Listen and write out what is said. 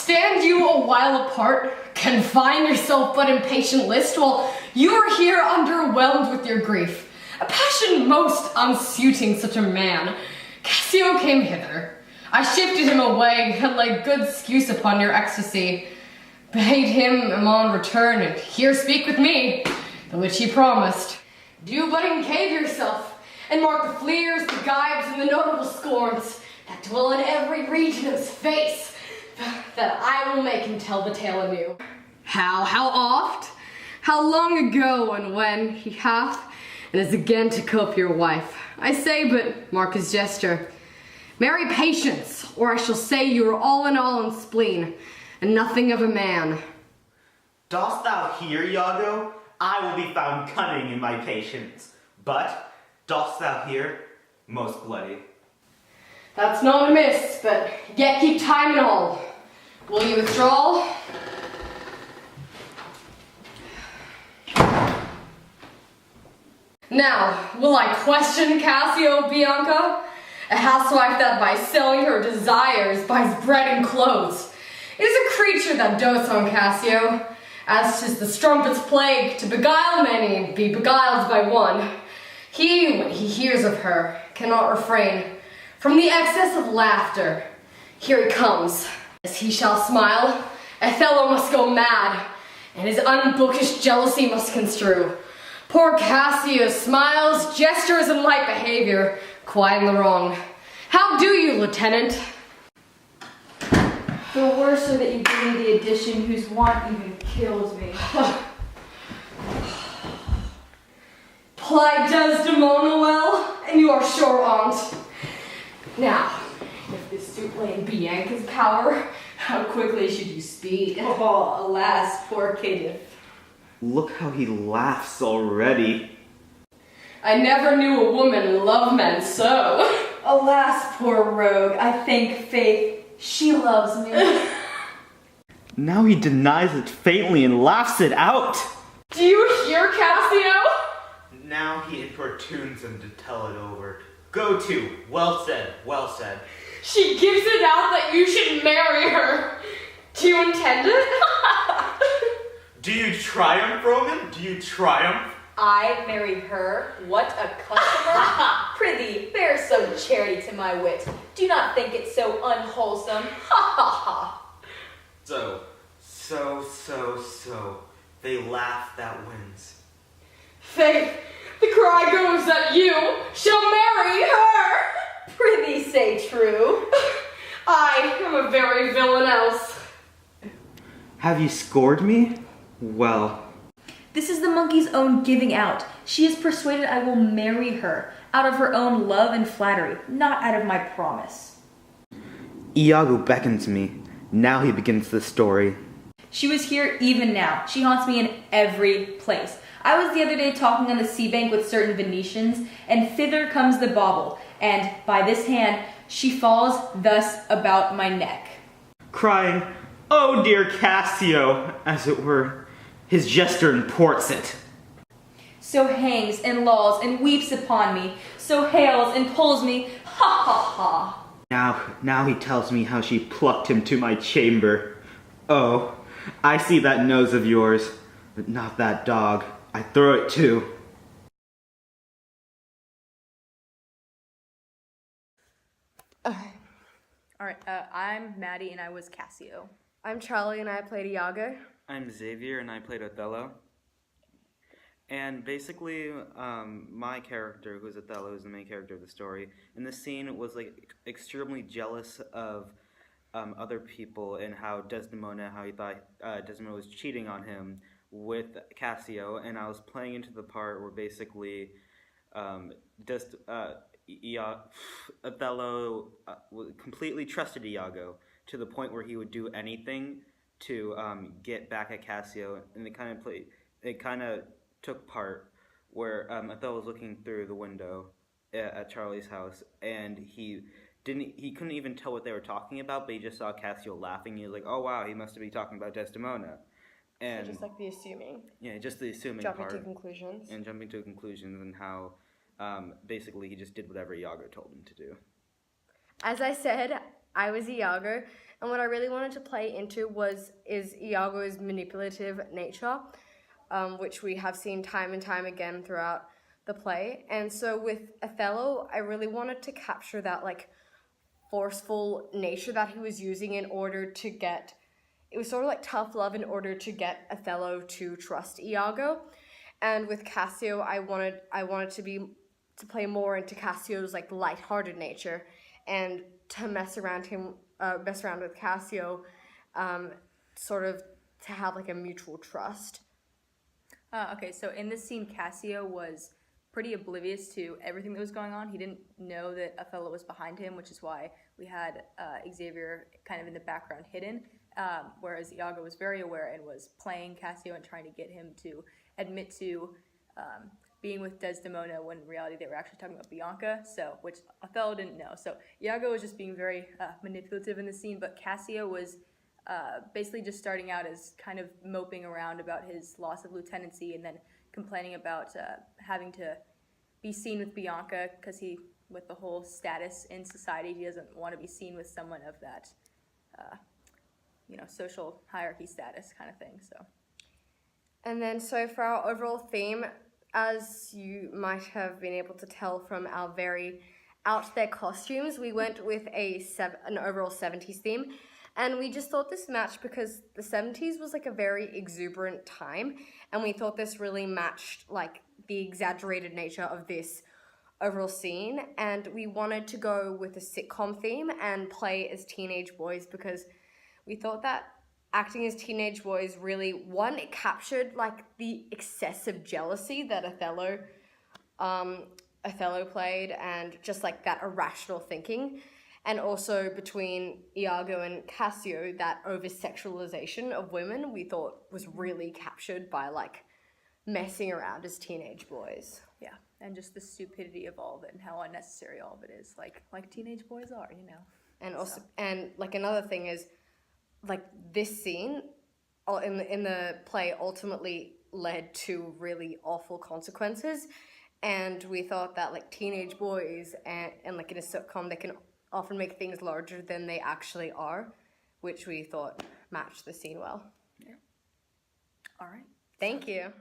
Stand you a while apart, confine yourself but impatient list, while you are here underwhelmed with your grief. A passion most unsuiting such a man. Cassio came hither. I shifted him away, and laid good excuse upon your ecstasy. Bade him on return, and here speak with me, the which he promised. Do but encave yourself, and mark the fleers, the gibes, and the notable scorns that dwell in every region of space, that I will make him tell the tale anew. How oft, how long ago, and when he hath, and is again to cope your wife. I say, but mark his gesture. Marry patience, or I shall say you are all in spleen, and nothing of a man. Dost thou hear, Iago? I will be found cunning in my patience. But, dost thou hear, most bloody? That's not amiss, but yet keep time and all. Will you withdraw? Now, will I question Cassio, Bianca? A housewife that by selling her desires buys bread and clothes. It is a creature that dotes on Cassio, as 'tis the strumpet's plague to beguile many, be beguiled by one. He, when he hears of her, cannot refrain from the excess of laughter. Here he comes. As he shall smile, Othello must go mad, and his unbookish jealousy must construe. Poor Cassio smiles, gestures, and light behavior, quite in the wrong. How do you, Lieutenant? The worse are that you give me the addition whose want even kills me. Ply Desdemona well, and you are sure on't. Now, if this suit lay in Bianca's power, how quickly should you speed? Oh, alas, poor caitiff. Look how he laughs already. I never knew a woman love men so. Alas, poor rogue, I thank fate. She loves me. Now he denies it faintly and laughs it out. Do you hear, Cassio? Now he importunes him to tell it over. Go to. Well said, well said. She gives it out that you should marry her. Do you intend it? Do you triumph, Roman? Do you triumph? I marry her? What a customer! Prithee, bear some charity to my wit. Do not think it so unwholesome. Ha ha ha! So. They laugh that wins. Faith, the cry goes that you shall marry her. Prithee, say true. I am a very villain else. Have you scored me? Well. This is the monkey's own giving out. She is persuaded I will marry her, out of her own love and flattery, not out of my promise. Iago beckons me. Now he begins the story. She was here even now. She haunts me in every place. I was the other day talking on the sea bank with certain Venetians, and thither comes the bauble, and by this hand she falls thus about my neck. Crying, "Oh dear Cassio," as it were, his gesture imports it. So hangs and lolls and weeps upon me, so hails and pulls me, ha ha ha. Now he tells me how she plucked him to my chamber. Oh, I see that nose of yours, but not that dog. I throw it too. Alright, I'm Maddie and I was Cassio. I'm Charlie and I played Iago. I'm Xavier and I played Othello. And basically, my character, who's Othello, is the main character of the story. In this scene, was like extremely jealous of other people and how he thought Desdemona was cheating on him with Cassio. And I was playing into the part where basically Othello completely trusted Iago to the point where he would do anything to get back at Cassio, and it kind of took part where Othello was looking through the window at Charlie's house, and he couldn't even tell what they were talking about, but he just saw Cassio laughing. He was like, "Oh wow, he must be talking about Desdemona." And So just like the assuming. Yeah, just the assuming Jumping part. to conclusions. And jumping to conclusions, and how basically he just did whatever Iago told him to do. As I said, I was Iago. And what I really wanted to play into is Iago's manipulative nature, which we have seen time and time again throughout the play. And so with Othello, I really wanted to capture that like forceful nature that he was using in order to get, it was sort of like tough love in order to get Othello to trust Iago. And with Cassio, I wanted to play more into Cassio's like lighthearted nature, and to mess around with Cassio, sort of to have like a mutual trust. Okay, so in this scene, Cassio was pretty oblivious to everything that was going on. He didn't know that Othello was behind him, which is why we had Xavier kind of in the background hidden, whereas Iago was very aware and was playing Cassio and trying to get him to admit to being with Desdemona when in reality they were actually talking about Bianca, so which Othello didn't know. So Iago was just being very manipulative in the scene, but Cassio was basically just starting out as kind of moping around about his loss of lieutenancy and then complaining about having to be seen with Bianca because he, with the whole status in society, he doesn't want to be seen with someone of that, social hierarchy status kind of thing. So. And then, so for our overall theme, as you might have been able to tell from our very out there costumes, we went with an overall 70s theme. And we just thought this matched because the 70s was like a very exuberant time. And we thought this really matched like the exaggerated nature of this overall scene. And we wanted to go with a sitcom theme and play as teenage boys because we thought that acting as teenage boys really, one, it captured like the excessive jealousy that Othello played, and just like that irrational thinking, and also between Iago and Cassio, that over-sexualization of women we thought was really captured by like messing around as teenage boys. Yeah, and just the stupidity of all of it and how unnecessary all of it is, like teenage boys are, And also, and like another thing is, like this scene in the play ultimately led to really awful consequences, and we thought that like teenage boys and like in a sitcom they can often make things larger than they actually are, which we thought matched the scene well. Yeah. All right. Thank you.